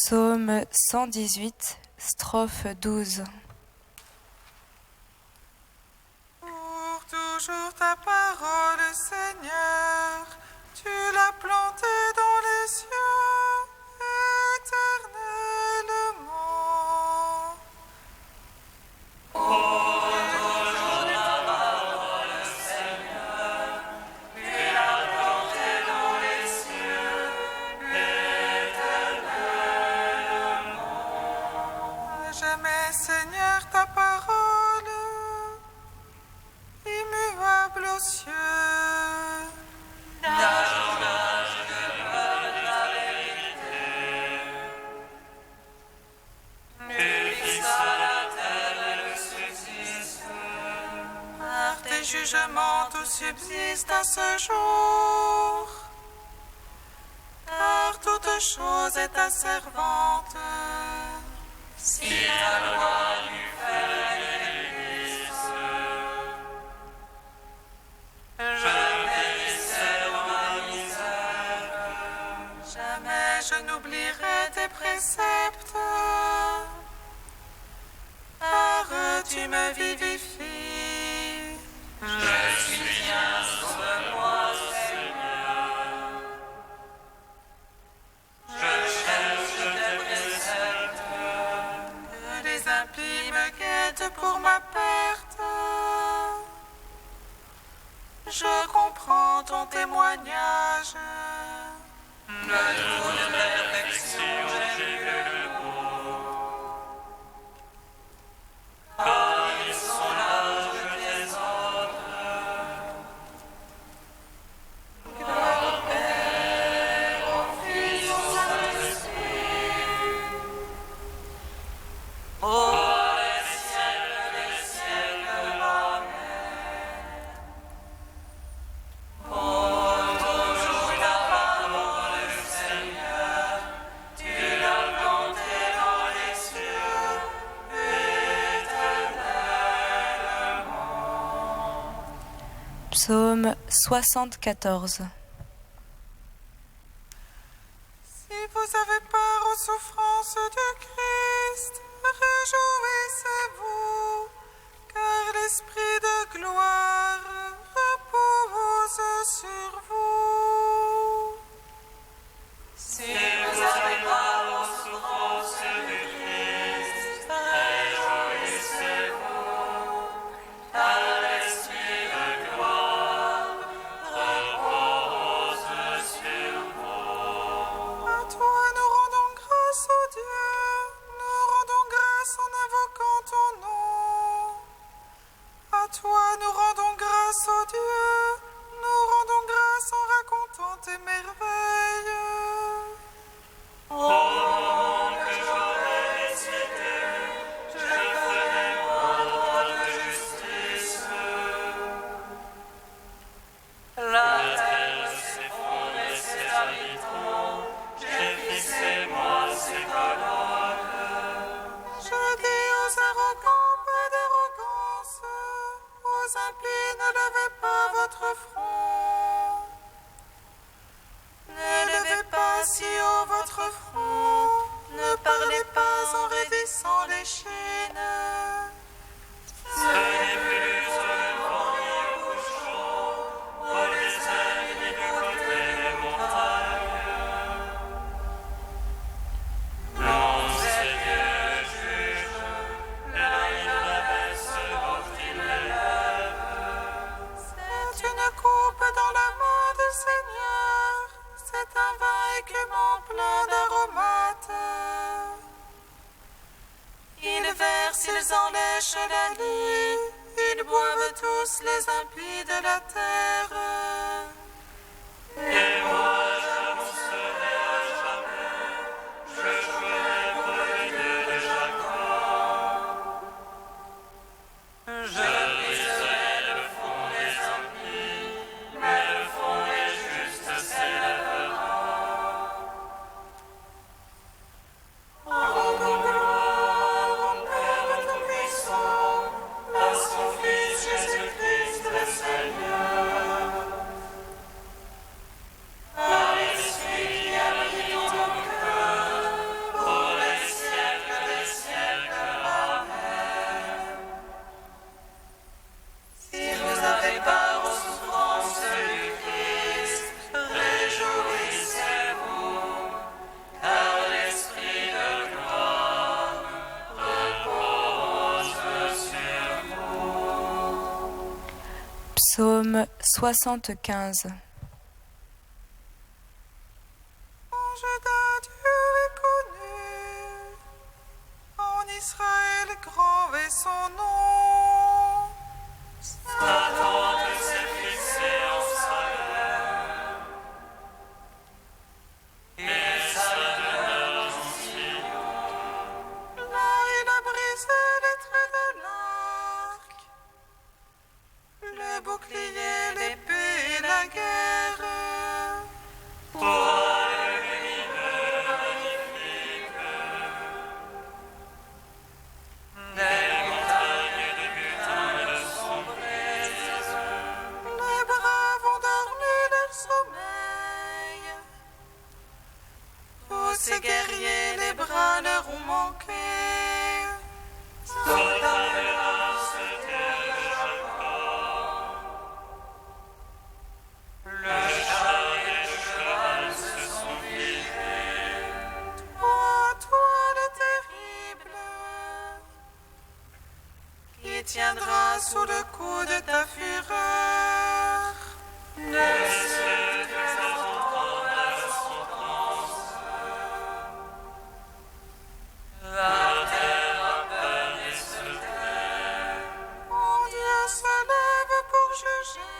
Psaume 118, strophe 12. Pour toujours ta parole, Seigneur, tu l'as plantée dans les cieux éternellement. Jamais, Seigneur, ta parole, immuable aux cieux. Par tes jugements, tout subsiste à ce jour, car toute chose est ta servante. Si ta loi lui fait délice, je périsserai dans ma misère. Jamais je n'oublierai tes préceptes, car tu me vivifies. Je suis bien, sauve-moi, Seigneur. Je cherche tes préceptes. Que les impies me guettent pour ma perte. Je comprends ton témoignage. De toute perfection, j'ai vu le beau. Comme ils sont larges tes ordres. Gloire au Père, au Fils, au Saint-Esprit. Au les siècles des siècles, Amen. Pour toujours ta parole, Seigneur, tu l'as plantée dans les cieux éternellement. Psaume 74. Si vous avez peur aux souffrances du Christ, réjouissez-vous, car l'Esprit de gloire repose sur vous. Si vous avez peur aux souffrances du Christ, réjouissez-vous, car l'Esprit de gloire repose sur vous. À toi nous rendons grâce, ô Dieu, nous rendons grâce en invoquant ton nom. À toi nous rendons grâce, ô Dieu, nous rendons grâce en racontant tes merveilles. Au moment que j'aurai décidé, je ferai mon droit de justice. La terre s'effondre et ses habitants, j'ai fixé moi ses colonnes. Je dis aux arrogants, pas d'arrogance, aux impies ne levez pas votre front. Ne levez pas si haut votre front, ne parlez pas en raidissant l'échine. Ce n'est plus le vent ni le couchant, au désert ni du côté des montagnes. Non, Seigneur, juge, là il abaisse, l'autre il l'élève. C'est une coupe dans la main du Seigneur, c'est un vin écumant plein d'aromates. Ils versent, ils enlèchent la lie, ils boivent tous les impies de la terre. Et moi j'annoncerai à jamais, je jouerai pour le Dieu de Jacob. Je briserai le fond des impies, mais le fond des justes s'élèvera. Rendons gloire au Père Tout-Puissant, à son Fils Jésus-Christ le Seigneur. Psaume 75. En Juda, Dieu est connu. En Israël, grand est son nom. Sa tente s'est fixée en Salem, et sa demeure en Sion. Là, il a brisé les traits de l'arc, le bouclier, l'épée et la guerre. Toi, le lumineux magnifique, des montagnes de butin le sont brises. Les braves ont dormi leur sommeil. Tous ces guerriers, les bras leur ont manqué. Soldats de race de Jacob, le char et le cheval se sont vidés. Toi le terrible, qui tiendra sous le coup de ta fureur. Les cieux entendent la sentence, la terre a peur et se tait. Mon Dieu se lève pour juger,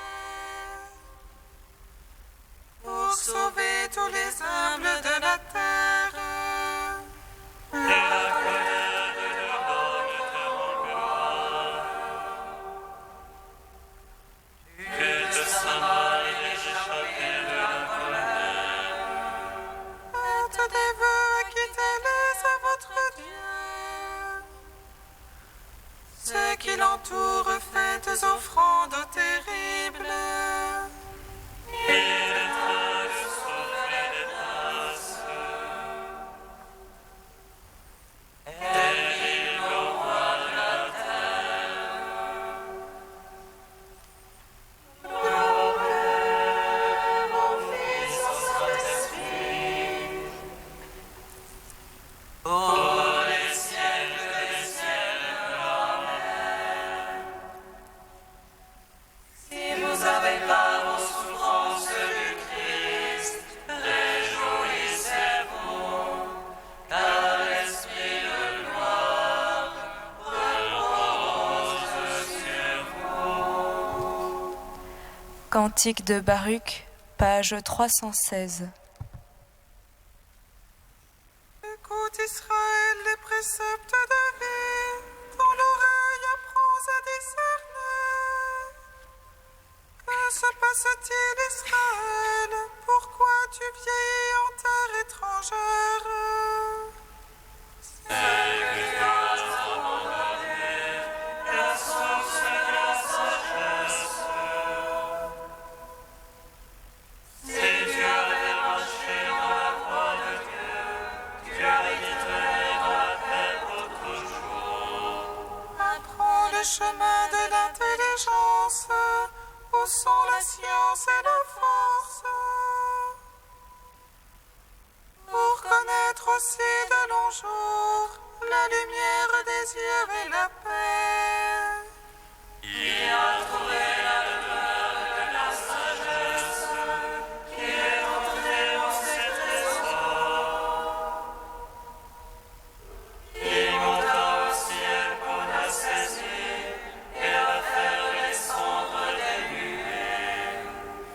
pour sauver tous les humbles de la terre. Et la colère de l'Europe te rend gloire. Que de sa main est échappé de la colère. Faites des vœux, acquittez-les à votre Dieu. Ceux qui l'entourent, faites offrandes terribles. Il éteint le souffle des tasses. Et il au roi de la terre. Mon Fils, au Saint-Esprit. Ô les siècles des siècles, Amen. Si vous avez part aux souffrances du Christ, réjouissez-vous, car l'Esprit de gloire repose sur vous. Cantique de Baruch, page 316. Écoute Israël, les préceptes de vie, dans l'oreille apprends à discerner. Que se passe-t-il Israël? Pourquoi tu vieillis en terre étrangère? Celle que tu as abandonnée, la source de la sagesse. Si tu avais marché dans la voie de Dieu, tu habiterais dans la paix pour toujours. Apprends le chemin de l'intelligence, où sont la science et la force. Pour connaître aussi de longs jours la lumière des yeux et la paix. Il a trouvé la demeure de la sagesse, qui est entrée dans ses trésors. Il monta au ciel pour la saisir et la faire descendre des nuées.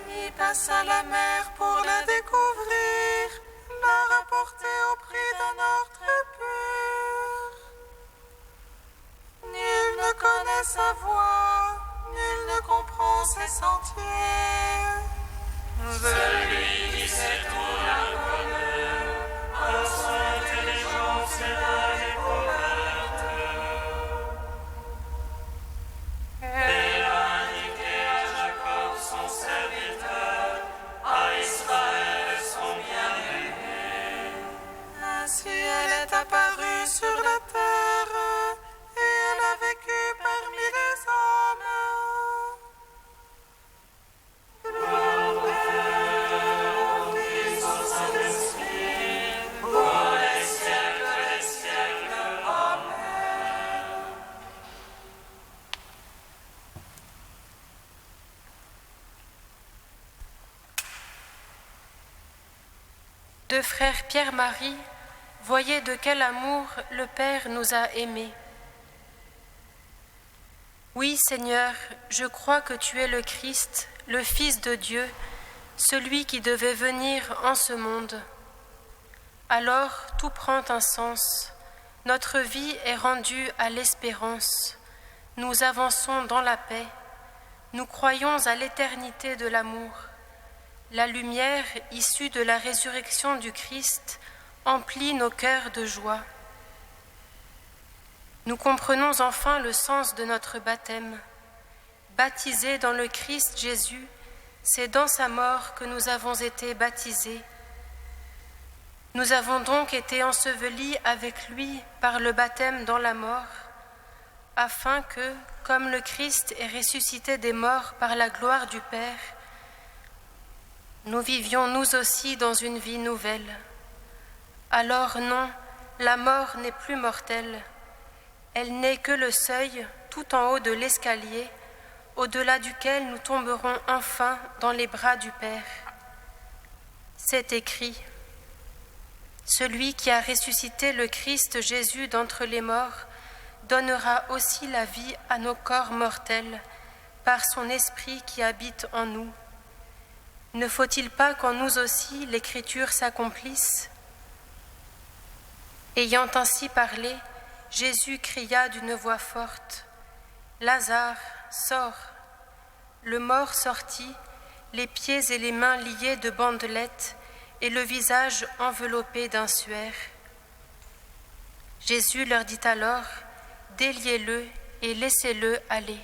Il passe à la mer pour la découvrir, la rapporter au prix d'un or très pur. Ni Deux frères Pierre-Marie, voyez de quel amour le Père nous a aimés. Oui, Seigneur, je crois que tu es le Christ, le Fils de Dieu, celui qui devait venir en ce monde. Alors tout prend un sens, notre vie est rendue à l'espérance, nous avançons dans la paix, nous croyons à l'éternité de l'amour. La lumière issue de la résurrection du Christ emplit nos cœurs de joie. Nous comprenons enfin le sens de notre baptême. Baptisés dans le Christ Jésus, c'est dans sa mort que nous avons été baptisés. Nous avons donc été ensevelis avec lui par le baptême dans la mort, afin que, comme le Christ est ressuscité des morts par la gloire du Père, nous vivions nous aussi dans une vie nouvelle. Alors non, la mort n'est plus mortelle. Elle n'est que le seuil tout en haut de l'escalier, au-delà duquel nous tomberons enfin dans les bras du Père. C'est écrit: celui qui a ressuscité le Christ Jésus d'entre les morts donnera aussi la vie à nos corps mortels par son esprit qui habite en nous. Ne faut-il pas qu'en nous aussi l'Écriture s'accomplisse ? Ayant ainsi parlé, Jésus cria d'une voix forte: Lazare, sors. Le mort sortit, les pieds et les mains liés de bandelettes et le visage enveloppé d'un suaire. Jésus leur dit alors: déliez-le et laissez-le aller.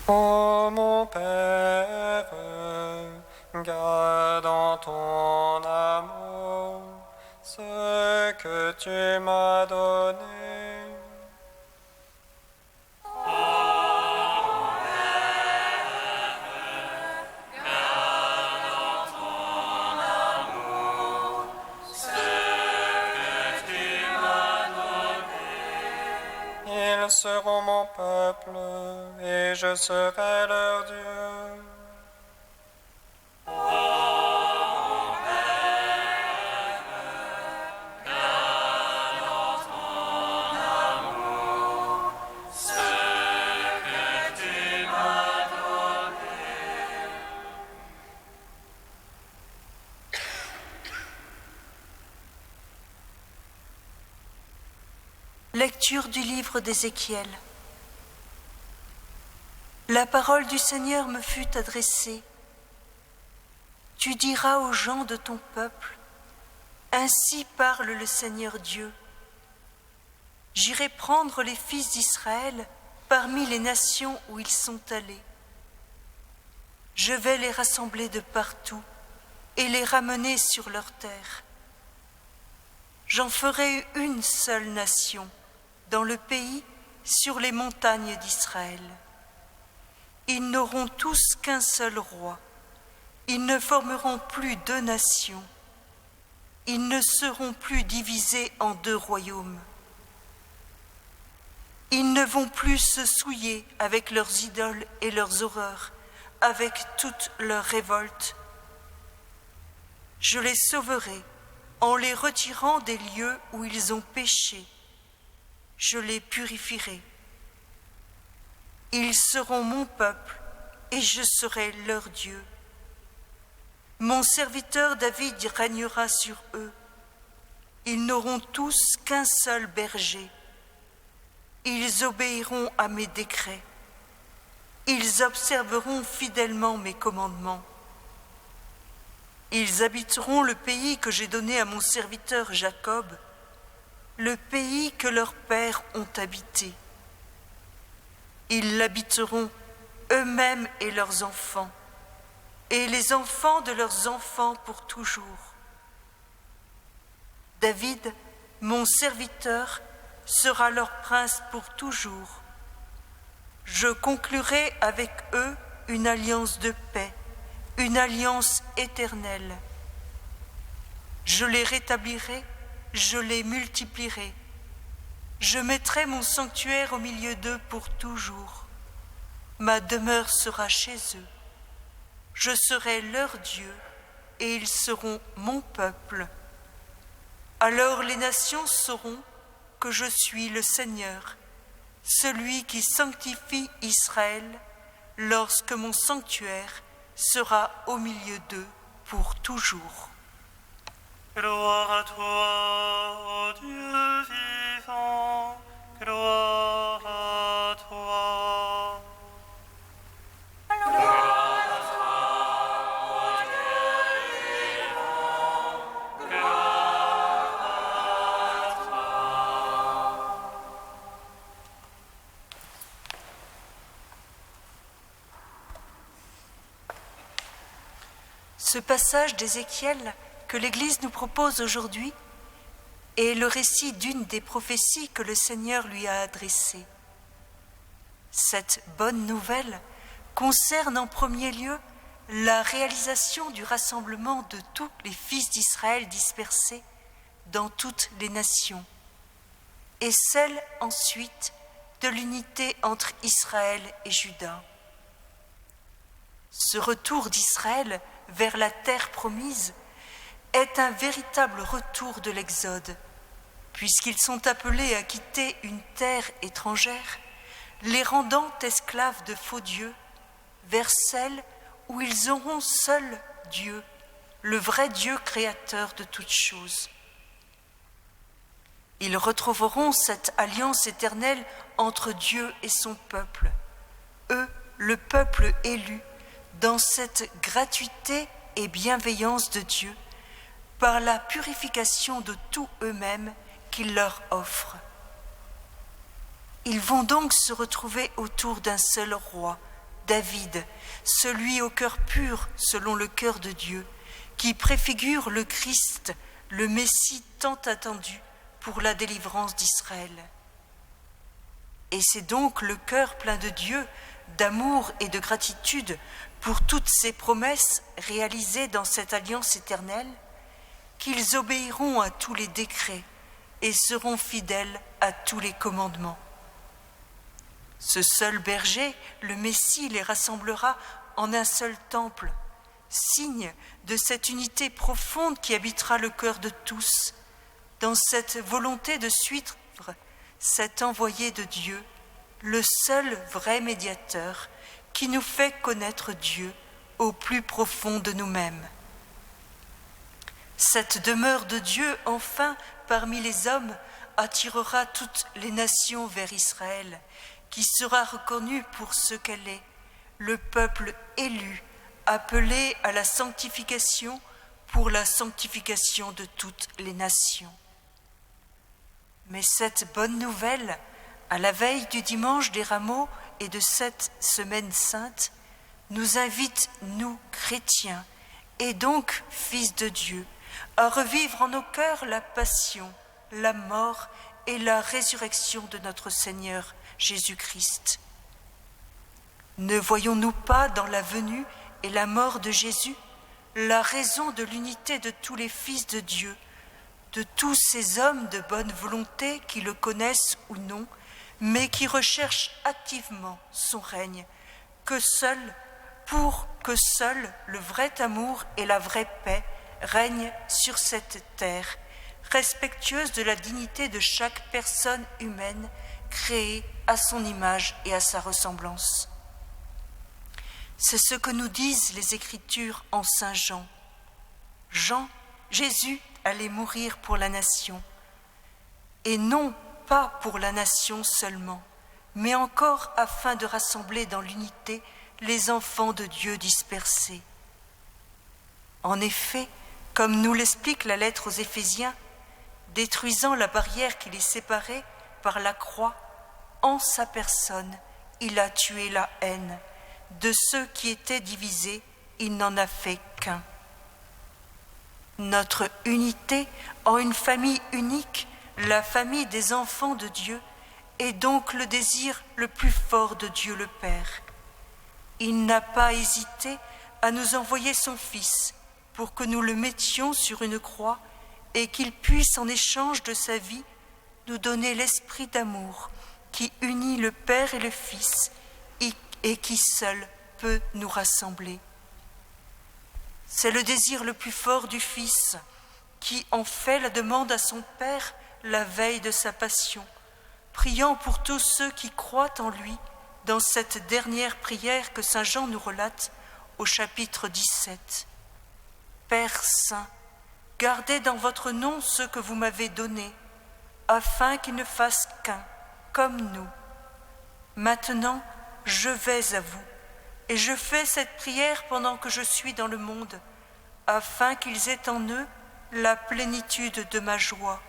Ô mon Père, garde en ton amour ce que tu m'as donné. Ils seront mon peuple et je serai leur Dieu. Lecture du livre d'Ézéchiel. La parole du Seigneur me fut adressée. Tu diras aux gens de ton peuple, ainsi parle le Seigneur Dieu. J'irai prendre les fils d'Israël parmi les nations où ils sont allés. Je vais les rassembler de partout et les ramener sur leur terre. J'en ferai une seule nation dans le pays sur les montagnes d'Israël. Ils n'auront tous qu'un seul roi. Ils ne formeront plus deux nations. Ils ne seront plus divisés en deux royaumes. Ils ne vont plus se souiller avec leurs idoles et leurs horreurs, avec toutes leurs révoltes. Je les sauverai en les retirant des lieux où ils ont péché. Je les purifierai. Ils seront mon peuple et je serai leur Dieu. Mon serviteur David régnera sur eux. Ils n'auront tous qu'un seul berger. Ils obéiront à mes décrets. Ils observeront fidèlement mes commandements. Ils habiteront le pays que j'ai donné à mon serviteur Jacob, le pays que leurs pères ont habité. Ils l'habiteront eux-mêmes et leurs enfants, et les enfants de leurs enfants pour toujours. David, mon serviteur, sera leur prince pour toujours. Je conclurai avec eux une alliance de paix, une alliance éternelle. Je les rétablirai, je les multiplierai. Je mettrai mon sanctuaire au milieu d'eux pour toujours. Ma demeure sera chez eux. Je serai leur Dieu et ils seront mon peuple. Alors les nations sauront que je suis le Seigneur, celui qui sanctifie Israël lorsque mon sanctuaire sera au milieu d'eux pour toujours. Gloire à toi, ô Dieu vivant, gloire à toi. Ce passage d'Ézéchiel que l'Église nous propose aujourd'hui est le récit d'une des prophéties que le Seigneur lui a adressées. Cette bonne nouvelle concerne en premier lieu la réalisation du rassemblement de tous les fils d'Israël dispersés dans toutes les nations, et celle ensuite de l'unité entre Israël et Juda. Ce retour d'Israël vers la terre promise est un véritable retour de l'Exode, puisqu'ils sont appelés à quitter une terre étrangère, les rendant esclaves de faux dieux, vers celle où ils auront seul Dieu, le vrai Dieu créateur de toutes choses. Ils retrouveront cette alliance éternelle entre Dieu et son peuple, eux, le peuple élu, dans cette gratuité et bienveillance de Dieu, par la purification de tout eux-mêmes qu'il leur offre. Ils vont donc se retrouver autour d'un seul roi, David, celui au cœur pur selon le cœur de Dieu, qui préfigure le Christ, le Messie tant attendu pour la délivrance d'Israël. Et c'est donc le cœur plein de Dieu, d'amour et de gratitude pour toutes ces promesses réalisées dans cette alliance éternelle, qu'ils obéiront à tous les décrets et seront fidèles à tous les commandements. Ce seul berger, le Messie, les rassemblera en un seul temple, signe de cette unité profonde qui habitera le cœur de tous, dans cette volonté de suivre cet envoyé de Dieu, le seul vrai médiateur qui nous fait connaître Dieu au plus profond de nous-mêmes. Cette demeure de Dieu, enfin, parmi les hommes, attirera toutes les nations vers Israël, qui sera reconnue pour ce qu'elle est, le peuple élu, appelé à la sanctification pour la sanctification de toutes les nations. Mais cette bonne nouvelle, à la veille du dimanche des Rameaux et de cette semaine sainte, nous invite, nous, chrétiens, et donc fils de Dieu, à revivre en nos cœurs la passion, la mort et la résurrection de notre Seigneur Jésus-Christ. Ne voyons-nous pas dans la venue et la mort de Jésus la raison de l'unité de tous les fils de Dieu, de tous ces hommes de bonne volonté qui le connaissent ou non, mais qui recherchent activement son règne, pour que seul le vrai amour et la vraie paix règnent sur cette terre, respectueuse de la dignité de chaque personne humaine créée à son image et à sa ressemblance. C'est ce que nous disent les Écritures en Saint Jean. Jésus allait mourir pour la nation, et non pas pour la nation seulement, mais encore afin de rassembler dans l'unité les enfants de Dieu dispersés. En effet, comme nous l'explique la lettre aux Éphésiens, détruisant la barrière qui les séparait par la croix, en sa personne, il a tué la haine. De ceux qui étaient divisés, il n'en a fait qu'un. Notre unité en une famille unique, la famille des enfants de Dieu, est donc le désir le plus fort de Dieu le Père. Il n'a pas hésité à nous envoyer son Fils pour que nous le mettions sur une croix et qu'il puisse, en échange de sa vie, nous donner l'esprit d'amour qui unit le Père et le Fils et qui seul peut nous rassembler. C'est le désir le plus fort du Fils qui en fait la demande à son Père la veille de sa passion, priant pour tous ceux qui croient en lui dans cette dernière prière que saint Jean nous relate au chapitre 17. Père saint, gardez dans votre nom ceux que vous m'avez donnés, afin qu'ils ne fassent qu'un, comme nous. Maintenant, je vais à vous, et je fais cette prière pendant que je suis dans le monde, afin qu'ils aient en eux la plénitude de ma joie.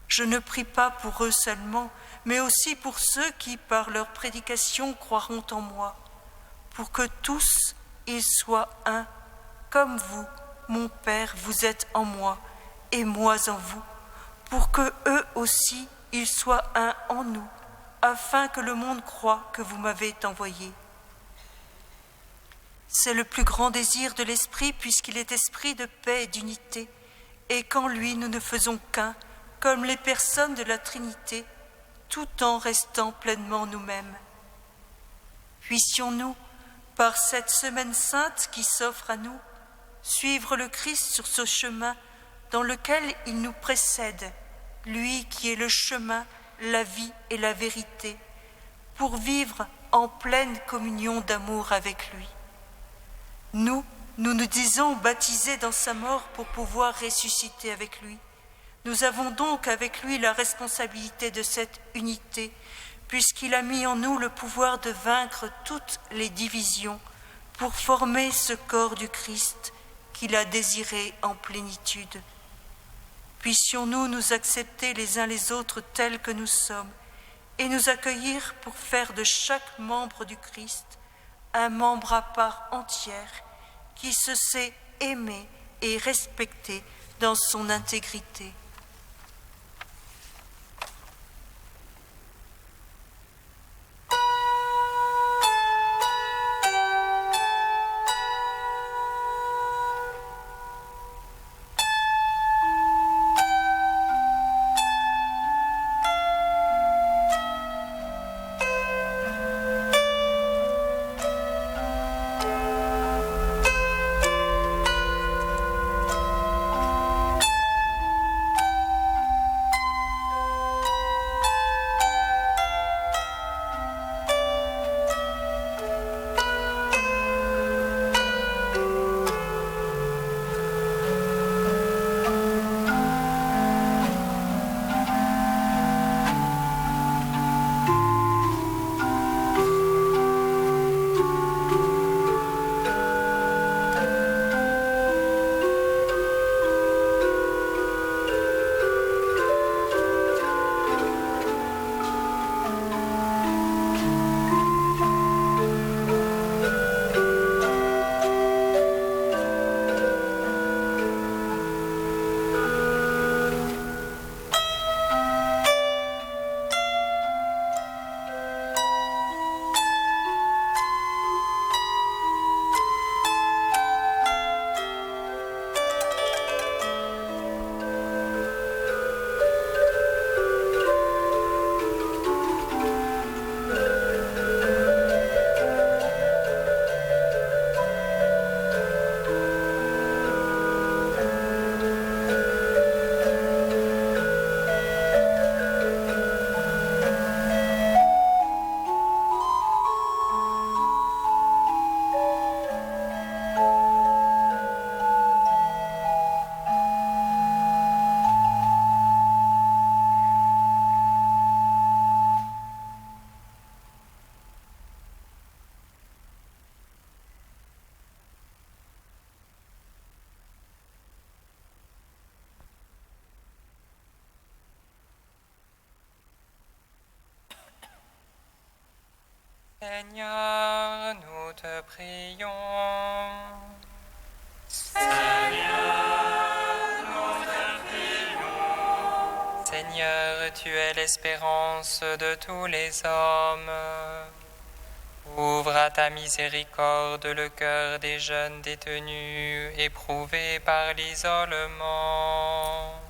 Je ne prie pas pour eux seulement, mais aussi pour ceux qui, par leur prédication, croiront en moi, pour que tous, ils soient un, comme vous, mon Père, vous êtes en moi, et moi en vous, pour que eux aussi, ils soient un en nous, afin que le monde croie que vous m'avez envoyé. C'est le plus grand désir de l'Esprit, puisqu'il est esprit de paix et d'unité, et qu'en lui nous ne faisons qu'un, comme les personnes de la Trinité, tout en restant pleinement nous-mêmes. Puissions-nous, par cette semaine sainte qui s'offre à nous, suivre le Christ sur ce chemin dans lequel il nous précède, lui qui est le chemin, la vie et la vérité, pour vivre en pleine communion d'amour avec lui. Nous nous disons baptisés dans sa mort pour pouvoir ressusciter avec lui. Nous avons donc avec lui la responsabilité de cette unité, puisqu'il a mis en nous le pouvoir de vaincre toutes les divisions pour former ce corps du Christ qu'il a désiré en plénitude. Puissions-nous nous accepter les uns les autres tels que nous sommes et nous accueillir pour faire de chaque membre du Christ un membre à part entière qui se sait aimer et respecter dans son intégrité. Seigneur, nous te prions. Seigneur, tu es l'espérance de tous les hommes. Ouvre à ta miséricorde le cœur des jeunes détenus, éprouvés par l'isolement.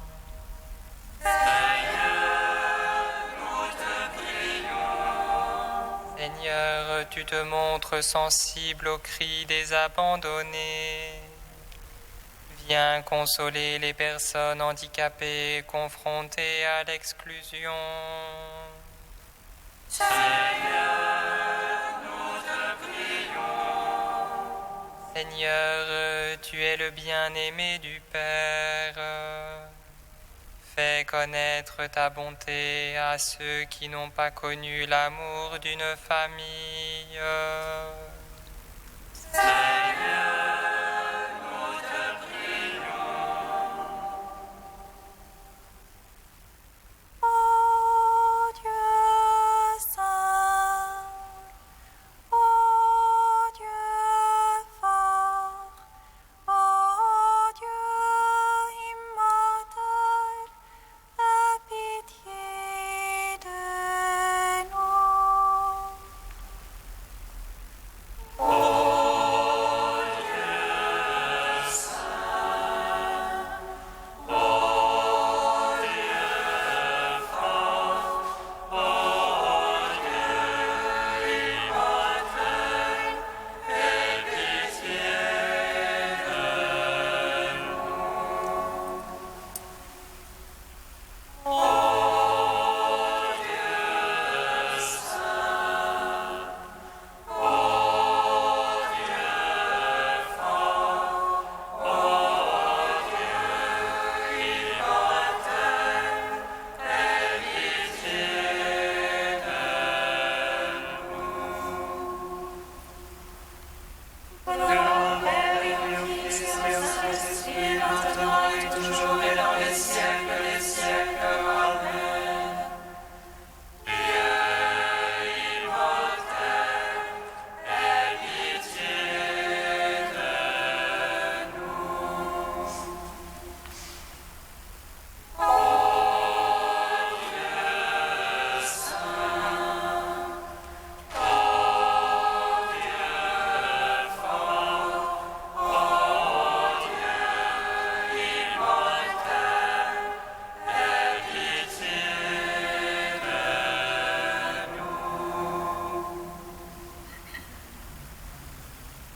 Seigneur, tu te montres sensible aux cris des abandonnés. Viens consoler les personnes handicapées confrontées à l'exclusion. Seigneur, tu es le bien-aimé du Père. Fais connaître ta bonté à ceux qui n'ont pas connu l'amour d'une famille.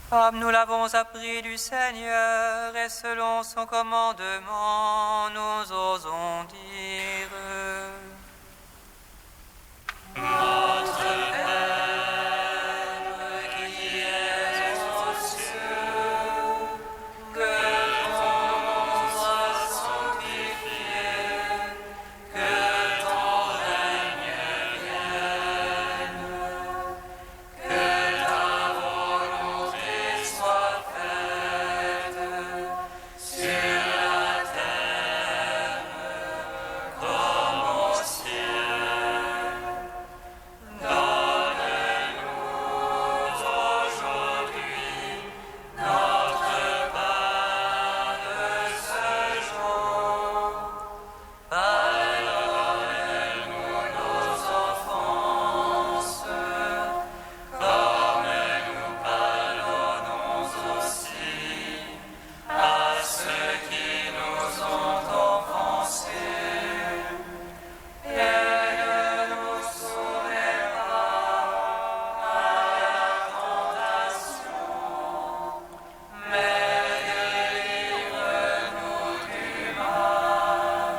Comme nous l'avons appris du Seigneur et selon son commandement, nous osons dire: Notre Père qui es aux cieux, que ton nom soit sanctifié, que ton règne vienne, que ta volonté soit faite sur la terre comme au ciel. Donne-nous aujourd'hui notre pain de ce jour. Pardonne-nous nos offenses, comme nous pardonnons aussi à ceux qui nous ont offensés. Et ne nous soumets pas à la tentation, mais délivre-nous du mal.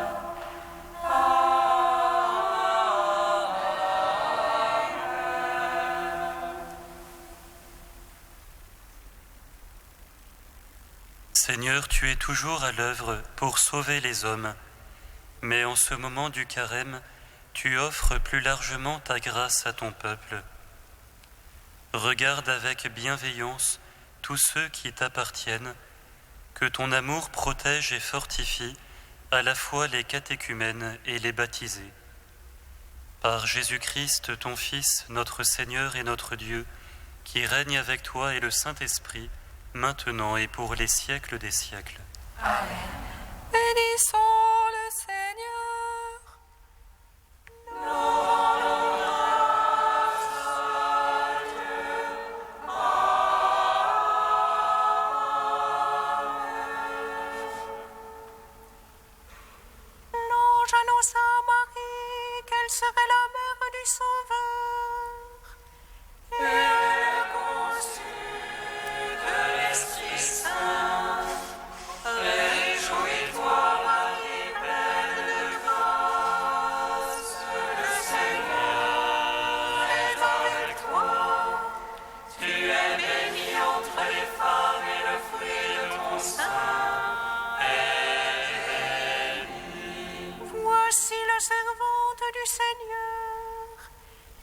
Seigneur, tu es toujours à l'œuvre pour sauver les hommes, mais en ce moment du carême, tu offres plus largement ta grâce à ton peuple. Regarde avec bienveillance tous ceux qui t'appartiennent, que ton amour protège et fortifie à la fois les catéchumènes et les baptisés. Par Jésus-Christ, ton Fils, notre Seigneur et notre Dieu, qui règne avec toi et le Saint-Esprit, maintenant et pour les siècles des siècles. Amen. Bénissons le Seigneur. L'ange annonça à Marie qu'elle serait la mère du Sauveur. Et elle conçut de l'Esprit Saint. Réjouis-toi, Marie, pleine de grâce, le Seigneur est avec toi. Tu es bénie entre les femmes et le fruit de ton sein est béni. Voici la servante du Seigneur.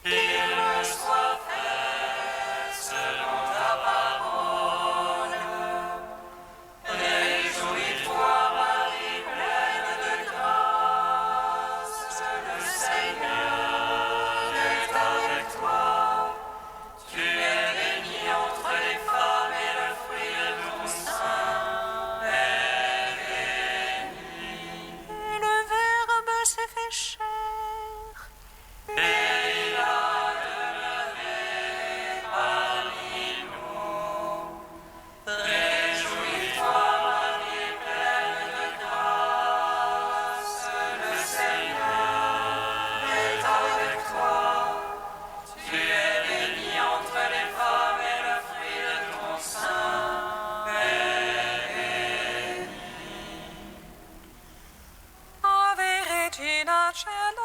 Qu'il me soit fait selon ta parole. Réjouis-toi, Marie, pleine de grâce, le Seigneur est avec toi. Tu es bénie entre les femmes et le fruit de ton sein est béni. Et le Verbe s'est fait chair, et il a demeuré parmi nous. Réjouis-toi, Marie, pleine de grâce, le Seigneur est avec toi. Tu es bénie entre les femmes et le fruit de ton sein est béni. Ave Regina Caeli,